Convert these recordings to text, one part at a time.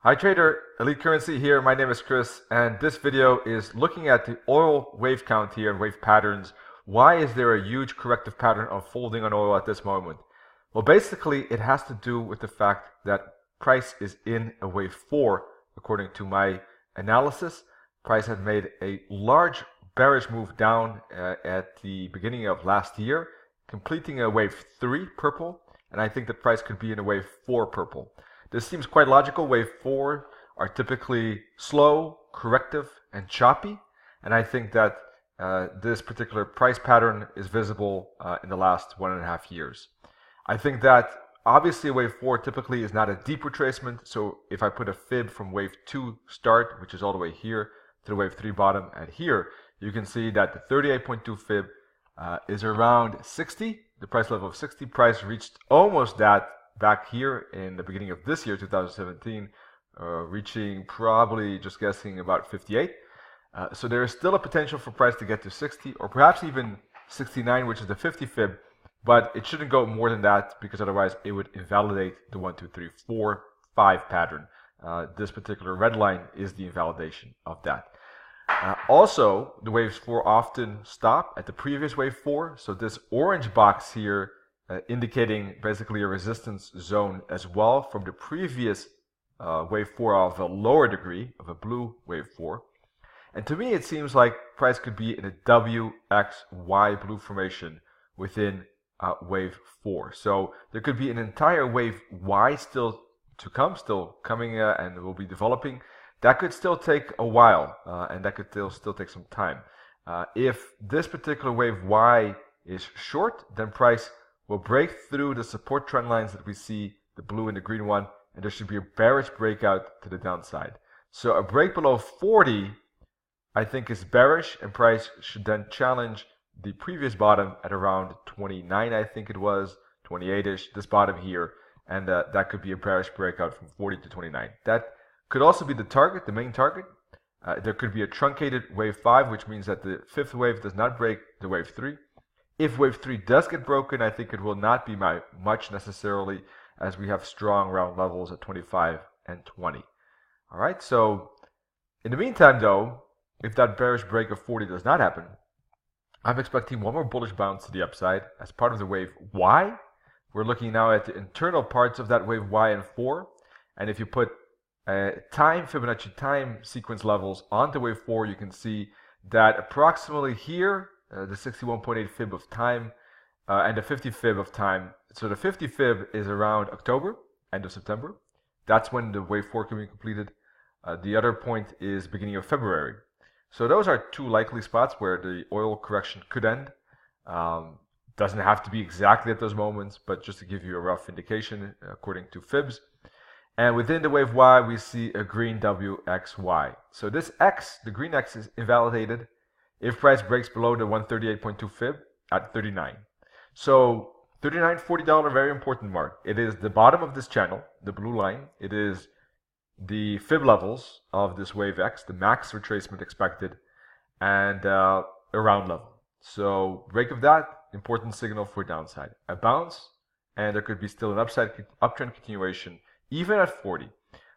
Hi trader, Elite Currency here. My name is Chris, and this video is looking at the oil wave count here and wave patterns. Why is there a huge corrective pattern unfolding on oil at this moment? Well, basically it has to do with the fact that price is in a wave 4 according to my analysis. Price had made a large bearish move down at the beginning of last year, completing a wave 3 purple, and I think that price could be in a wave 4 purple. This seems quite logical. Wave 4 are typically slow, corrective, and choppy. And I think that this particular price pattern is visible in the last 1.5 years. I think that obviously wave 4 typically is not a deep retracement. So if I put a fib from wave 2 start, which is all the way here, to the wave 3 bottom, and here, you can see that the 38.2 fib is around 60. The price level of 60. Price reached almost that back here in the beginning of this year, 2017, reaching probably, just guessing, about 58. So there is still a potential for price to get to 60 or perhaps even 69, which is the 50 fib, but it shouldn't go more than that because otherwise it would invalidate the 1, 2, 3, 4, 5 pattern. This particular red line is the invalidation of that. Also, the waves 4 often stop at the previous wave 4, so this orange box here indicating basically a resistance zone as well from the previous wave 4 of a lower degree, of a blue wave 4. And to me it seems like price could be in a WXY blue formation within wave 4. So there could be an entire wave Y still to come, still coming and will be developing. That could still take a while and that could still take some time. If this particular wave Y is short, then price will break through the support trend lines that we see, the blue and the green one, and there should be a bearish breakout to the downside. So a break below 40, I think, is bearish, and price should then challenge the previous bottom at around 29, I think it was, 28-ish, this bottom here, and that could be a bearish breakout from 40 to 29. That could also be the target, the main target. There could be a truncated wave 5, which means that the fifth wave does not break the wave 3. If wave 3 does get broken, I think it will not be much necessarily, as we have strong round levels at 25 and 20. All right, so in the meantime, though, if that bearish break of 40 does not happen, I'm expecting one more bullish bounce to the upside as part of the wave Y. We're looking now at the internal parts of that wave Y and 4, and if you put Fibonacci time sequence levels onto wave 4, you can see that approximately here, the 61.8 fib of time and the 50 fib of time. So the 50 fib is around October, end of September. That's when the wave 4 can be completed. The other point is beginning of February. So those are two likely spots where the oil correction could end. Doesn't have to be exactly at those moments, but just to give you a rough indication according to fibs. And within the wave Y, we see a green WXY. So this X, the green X, is invalidated if price breaks below the 138.2 fib at 39. So $39, $40, very important mark. It is the bottom of this channel, the blue line. It is the fib levels of this wave X, the max retracement expected, and a round level. So break of that, important signal for downside. A bounce, and there could be still an uptrend continuation, even at 40.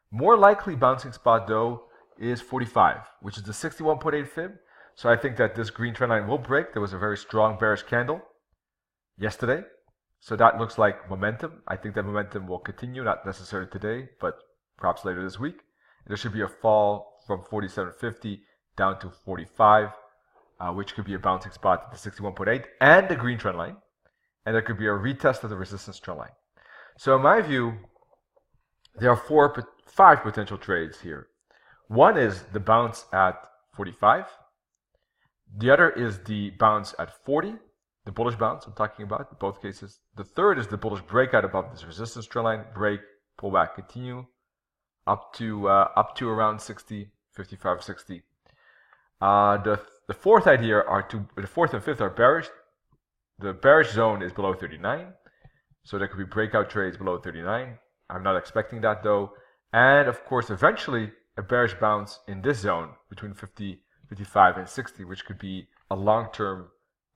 More likely bouncing spot, though, is 45, which is the 61.8 fib. So I think that this green trend line will break. There was a very strong bearish candle yesterday. So that looks like momentum. I think that momentum will continue, not necessarily today, but perhaps later this week. There should be a fall from 47.50 down to 45, which could be a bouncing spot at the 61.8 and the green trend line. And there could be a retest of the resistance trend line. So in my view, there are 5 potential trades here. One is the bounce at 45. The other is the bounce at 40, the bullish bounce I'm talking about in both cases. The third is the bullish breakout above this resistance trend line, break, pull back, continue up to around 60, 55, 60. The fourth idea the fourth and fifth are bearish. The bearish zone is below 39, so there could be breakout trades below 39. I'm not expecting that though. And of course, eventually a bearish bounce in this zone between 50, 55 and 60, which could be a long-term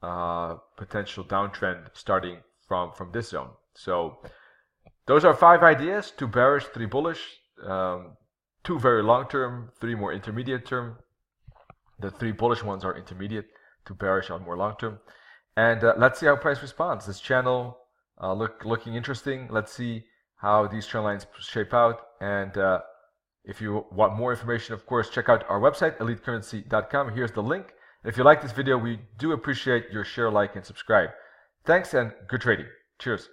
potential downtrend starting from this zone. So those are 5 ideas: 2 bearish, 3 bullish. 2 very long term, 3 more intermediate term. The 3 bullish ones are intermediate, 2 bearish on more long term. And let's see how price responds. This channel looking interesting. Let's see how these trend lines shape out. And if you want more information, of course, check out our website, elitecurrency.com. Here's the link. And if you like this video, we do appreciate your share, like, and subscribe. Thanks and good trading. Cheers.